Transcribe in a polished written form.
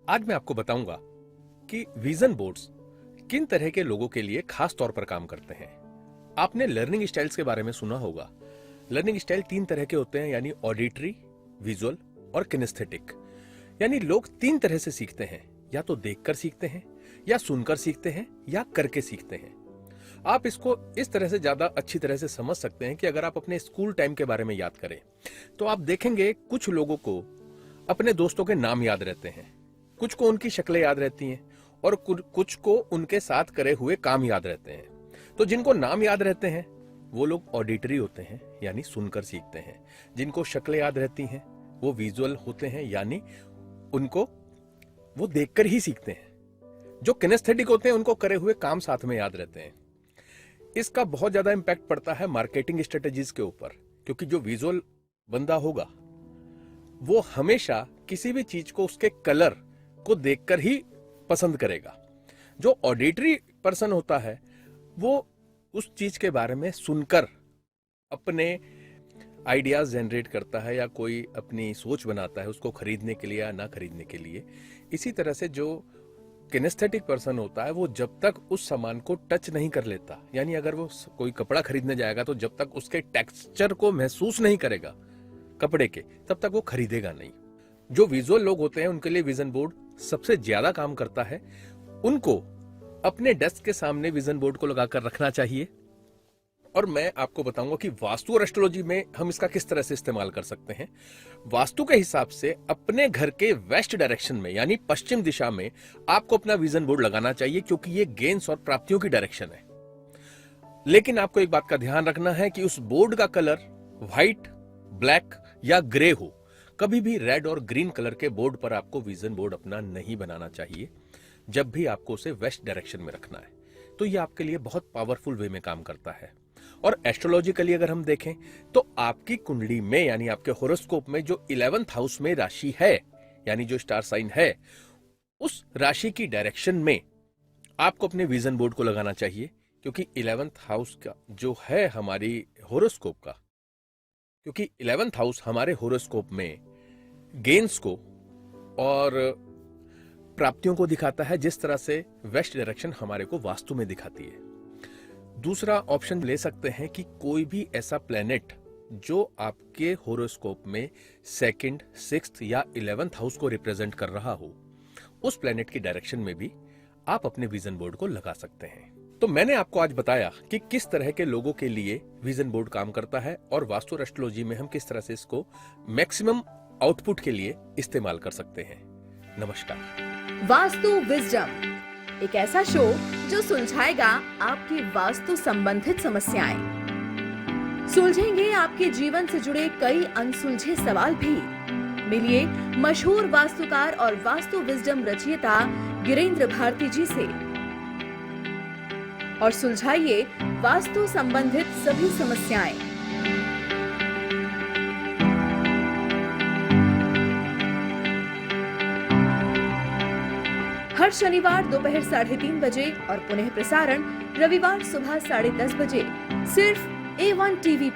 आज मैं आपको बताऊंगा कि विजन बोर्ड्स किन तरह के लोगों के लिए खास तौर पर काम करते हैं। आपने लर्निंग स्टाइल्स के बारे में सुना होगा। लर्निंग स्टाइल 3 तरह के होते हैं, यानी ऑडिटरी, विजुअल और किनेस्थेटिक। यानी लोग 3 तरह से सीखते हैं, या तो देखकर सीखते हैं, या सुनकर सीखते हैं, या करके सीखते हैं। आप इसको इस तरह से ज्यादा अच्छी तरह से समझ सकते हैं कि अगर आप अपने स्कूल टाइम के बारे में याद करें तो आप देखेंगे कुछ लोगों को अपने दोस्तों के नाम याद रहते हैं, कुछ को उनकी शक्लें याद रहती हैं और कुछ को उनके साथ करे हुए काम याद रहते हैं। तो जिनको नाम याद रहते हैं वो लोग ऑडिटरी होते हैं, यानी सुनकर सीखते हैं। जिनको शक्लें याद रहती हैं वो विजुअल होते हैं, यानी उनको वो देखकर ही सीखते हैं। जो किनेस्थेटिक होते हैं उनको करे हुए काम साथ में याद रहते हैं। इसका बहुत ज्यादा इंपैक्ट पड़ता है मार्केटिंग स्ट्रेटेजीज के ऊपर, क्योंकि जो विजुअल बंदा होगा वो हमेशा किसी भी चीज को उसके कलर को देखकर ही पसंद करेगा। जो ऑडिटरी पर्सन होता है वो उस चीज के बारे में सुनकर अपने आइडियाज जनरेट करता है या कोई अपनी सोच बनाता है उसको खरीदने के लिए या ना खरीदने के लिए। इसी तरह से जो किनेस्थेटिक पर्सन होता है वो जब तक उस सामान को टच नहीं कर लेता, यानी अगर वो कोई कपड़ा खरीदने जाएगा तो जब तक उसके टेक्सचर को महसूस नहीं करेगा कपड़े के, तब तक वो खरीदेगा नहीं। जो विजुअल लोग होते हैं उनके लिए विजन बोर्ड सबसे ज्यादा काम करता है। उनको अपने डेस्क के सामने विजन बोर्ड को लगाकर रखना चाहिए। और मैं आपको बताऊंगा कि वास्तु और एस्ट्रोलॉजी में हम इसका किस तरह से इस्तेमाल कर सकते हैं। वास्तु के हिसाब से अपने घर के वेस्ट डायरेक्शन में, यानी पश्चिम दिशा में, आपको अपना विजन बोर्ड लगाना चाहिए, क्योंकि ये गेन्स और प्राप्तियों की डायरेक्शन है। लेकिन आपको एक बात का ध्यान रखना है कि उस बोर्ड का कलर व्हाइट, ब्लैक या ग्रे हो। कभी भी रेड और ग्रीन कलर के बोर्ड पर आपको विजन बोर्ड अपना नहीं बनाना चाहिए। जब भी आपको उसे वेस्ट डायरेक्शन में रखना है तो यह आपके लिए बहुत पावरफुल वे में काम करता है। और एस्ट्रोलॉजिकली अगर हम देखें तो आपकी कुंडली में, यानी आपके होरोस्कोप में जो 11th हाउस में राशि है, यानी जो स्टार साइन है, उस राशि की डायरेक्शन में आपको अपने विजन बोर्ड को लगाना चाहिए। क्योंकि 11th हाउस का जो है हमारी होरोस्कोप का, क्योंकि 11th हाउस हमारे होरोस्कोप में गेन्स को और प्राप्तियों को दिखाता है, जिस तरह से वेस्ट डायरेक्शन हमारे को वास्तु में दिखाती है। दूसरा ऑप्शन ले सकते हैं कि कोई भी ऐसा प्लेनेट जो आपके होरोस्कोप में 2nd, 6th या 11th हाउस को रिप्रेजेंट कर रहा हो, उस प्लेनेट की डायरेक्शन में भी आप अपने विजन बोर्ड को लगा सकते हैं। तो मैंने आपको आज बताया कि किस तरह के लोगों के लिए विजन बोर्ड काम करता है और वास्तु एस्ट्रोलॉजी में हम किस तरह से इसको मैक्सिमम आउटपुट के लिए इस्तेमाल कर सकते हैं। नमस्कार। वास्तु विजडम, एक ऐसा शो जो सुलझाएगा आपकी वास्तु संबंधित समस्याएं। सुलझेंगे आपके जीवन से जुड़े कई अनसुलझे सवाल भी। मिलिए मशहूर वास्तुकार और वास्तु विजडम रचयिता गिरीन्द्र भारती जी से और सुलझाइए वास्तु संबंधित सभी समस्याएं। हर शनिवार दोपहर 3:30 बजे और पुनः प्रसारण रविवार सुबह 10:30 बजे, सिर्फ A1 टीवी पर।